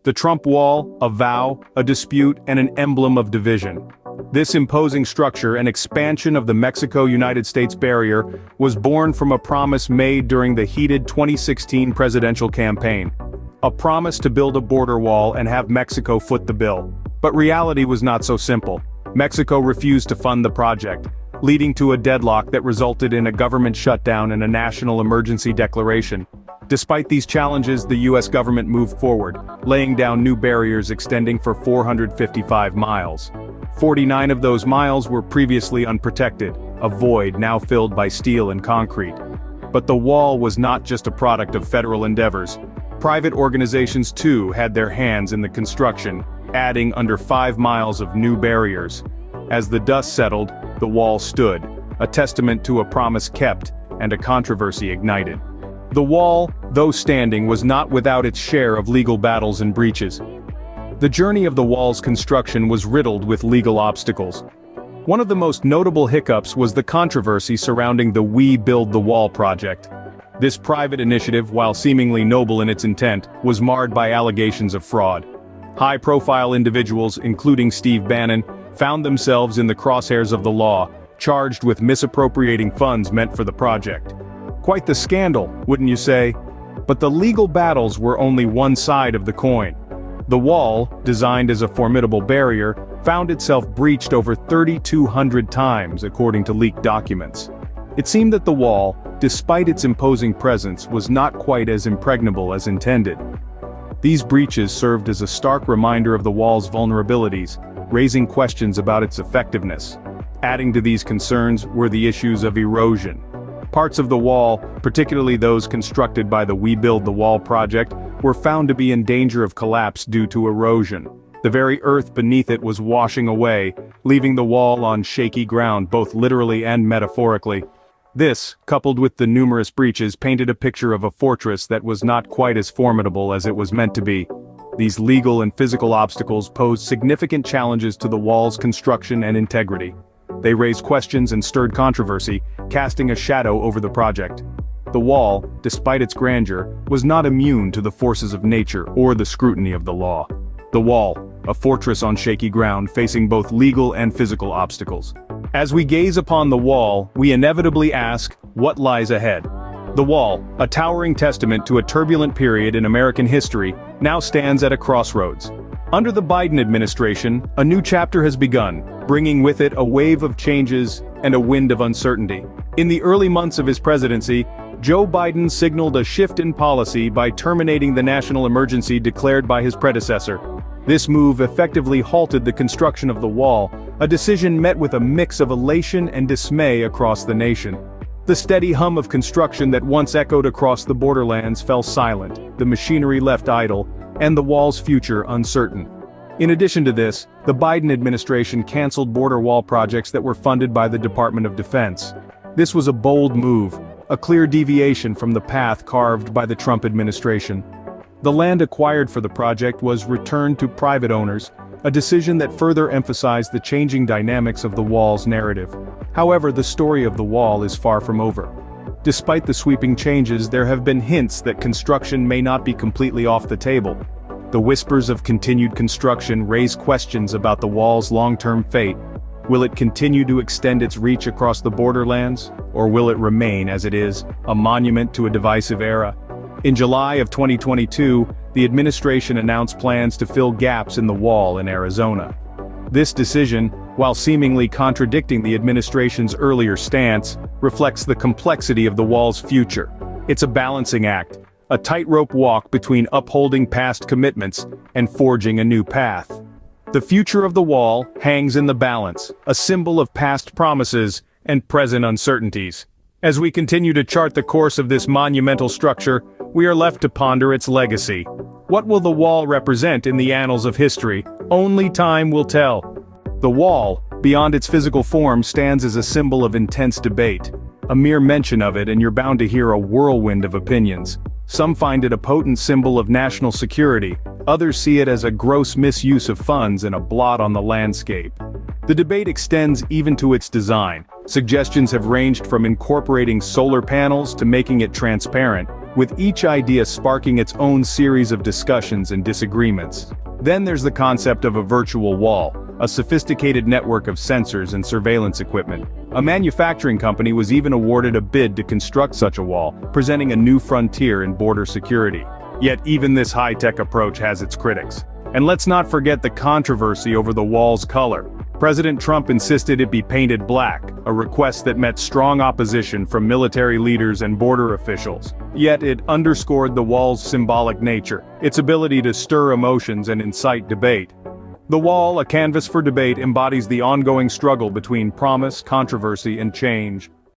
The Trump Wall, a vow, a dispute, and an emblem of division. This imposing structure and expansion of the Mexico-United States barrier was born from a promise made during the heated 2016 presidential campaign. A promise to build a border wall and have Mexico foot the bill. But reality was not so simple. Mexico refused to fund the project, leading to a deadlock that resulted in a government shutdown and a national emergency declaration. Despite these challenges, the U.S. government moved forward, laying down new barriers extending for 455 miles. 49 of those miles were previously unprotected, a void now filled by steel and concrete. But the wall was not just a product of federal endeavors. Private organizations too had their hands in the construction, adding under 5 miles of new barriers. As the dust settled, the wall stood, a testament to a promise kept and a controversy ignited. The wall, though standing, was not without its share of legal battles and breaches. The journey of the wall's construction was riddled with legal obstacles. One of the most notable hiccups was the controversy surrounding the We Build the Wall project. This private initiative, while seemingly noble in its intent, was marred by allegations of fraud. High-profile individuals, including Steve Bannon, found themselves in the crosshairs of the law, charged with misappropriating funds meant for the project. Quite the scandal, wouldn't you say? But the legal battles were only one side of the coin. The wall, designed as a formidable barrier, found itself breached over 3,200 times according to leaked documents. It seemed that the wall, despite its imposing presence, was not quite as impregnable as intended. These breaches served as a stark reminder of the wall's vulnerabilities, raising questions about its effectiveness. Adding to these concerns were the issues of erosion. Parts of the wall, particularly those constructed by the We Build the Wall project, were found to be in danger of collapse due to erosion. The very earth beneath it was washing away, leaving the wall on shaky ground both literally and metaphorically. This, coupled with the numerous breaches, painted a picture of a fortress that was not quite as formidable as it was meant to be. These legal and physical obstacles posed significant challenges to the wall's construction and integrity. They raised questions and stirred controversy, casting a shadow over the project. The wall, despite its grandeur, was not immune to the forces of nature or the scrutiny of the law. The wall, a fortress on shaky ground facing both legal and physical obstacles. As we gaze upon the wall, we inevitably ask, what lies ahead? The wall, a towering testament to a turbulent period in American history, now stands at a crossroads. Under the Biden administration, a new chapter has begun, bringing with it a wave of changes and a wind of uncertainty. In the early months of his presidency, Joe Biden signaled a shift in policy by terminating the national emergency declared by his predecessor. This move effectively halted the construction of the wall, a decision met with a mix of elation and dismay across the nation. The steady hum of construction that once echoed across the borderlands fell silent, the machinery left idle, and the wall's future uncertain. In addition to this, the Biden administration canceled border wall projects that were funded by the Department of Defense. This was a bold move, a clear deviation from the path carved by the Trump administration. The land acquired for the project was returned to private owners, a decision that further emphasized the changing dynamics of the wall's narrative. However, the story of the wall is far from over. Despite the sweeping changes, there have been hints that construction may not be completely off the table. The whispers of continued construction raise questions about the wall's long-term fate. Will it continue to extend its reach across the borderlands, or will it remain as it is, a monument to a divisive era? In July of 2022, the administration announced plans to fill gaps in the wall in Arizona. This decision, while seemingly contradicting the administration's earlier stance, reflects the complexity of the wall's future. It's a balancing act, a tightrope walk between upholding past commitments and forging a new path. The future of the wall hangs in the balance, a symbol of past promises and present uncertainties. As we continue to chart the course of this monumental structure, we are left to ponder its legacy. What will the wall represent in the annals of history? Only time will tell. The wall, beyond its physical form, stands as a symbol of intense debate. A mere mention of it and you're bound to hear a whirlwind of opinions. Some find it a potent symbol of national security, others see it as a gross misuse of funds and a blot on the landscape. The debate extends even to its design. Suggestions have ranged from incorporating solar panels to making it transparent, with each idea sparking its own series of discussions and disagreements. Then there's the concept of a virtual wall, a sophisticated network of sensors and surveillance equipment. A manufacturing company was even awarded a bid to construct such a wall, presenting a new frontier in border security. Yet even this high-tech approach has its critics. And let's not forget the controversy over the wall's color. President Trump insisted it be painted black, a request that met strong opposition from military leaders and border officials. Yet it underscored the wall's symbolic nature, its ability to stir emotions and incite debate. The wall, a canvas for debate, embodies the ongoing struggle between promise, controversy, and change.